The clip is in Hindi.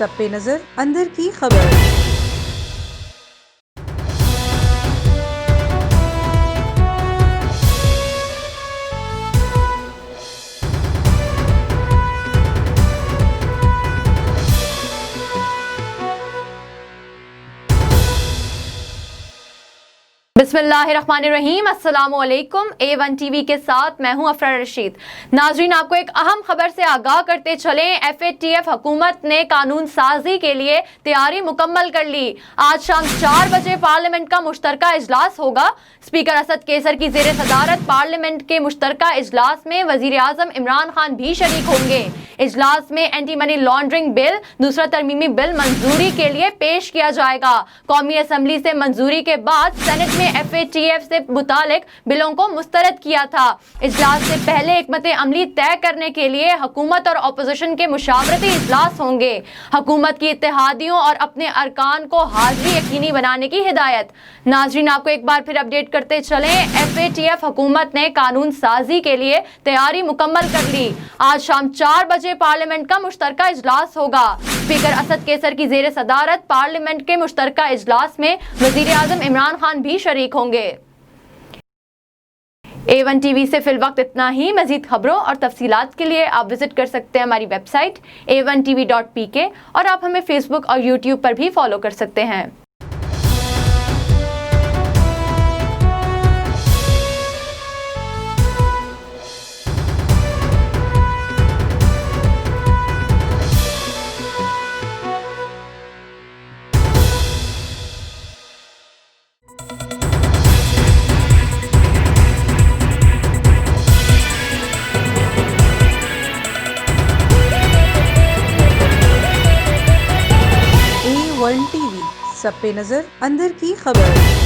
सब पे नजर अंदर की खबर। बिस्मिल्लाहिर्रहमानिर्रहीम, अस्सलामुअलैकुम। A1 टीवी के साथ मैं हूं अफरा रशीद। नाजरीन, आपको एक अहम खबर से आगाह करते चलें। FATF हुकूमत ने कानून साजी के लिए तैयारी मुकम्मल कर ली। आज शाम 4 बजे पार्लियामेंट का मुश्तरका इजलास होगा। स्पीकर असद कैसर की जेर सदारत पार्लियामेंट के मुश्तरका इजलास में वजीर आजम इमरान खान भी शरीक होंगे। इजलास में एंटी मनी लॉन्ड्रिंग बिल, दूसरा तरमीमी बिल मंजूरी के लिए पेश किया जाएगा। कौमी असम्बली से मंजूरी के बाद सेनेट में FATF से मुतालिक बिलों को मुस्तरद किया था। इजलास से पहले हिकमत अमली तय करने के लिए हुकूमत और अपोजिशन के मुशावरती इजलास होंगे। हुकूमत की इत्तेहादियों और अपने अरकान को हाजिरी यकीनी बनाने की हिदायत। नाजरीन, आपको एक बार फिर अपडेट करते चलें। FATF हुकूमत ने कानून साजी के लिए तैयारी मुकम्मल कर ली। आज शाम 4 बजे पार्लियामेंट का मुश्तरका इजलास होगा। स्पीकर असद कैसर की जेर सदारत पार्लियामेंट के मुश्तरका इजलास में वजीर आजम इमरान खान भी शरीक होंगे। A1 टीवी से फिल वक्त इतना ही। मजीद खबरों और तफसीलात के लिए आप विजिट कर सकते हैं हमारी वेबसाइट a1tv.pk और आप हमें फेसबुक और यूट्यूब पर भी फॉलो कर सकते हैं। A1 टीवी सब पे नजर अंदर की खबर।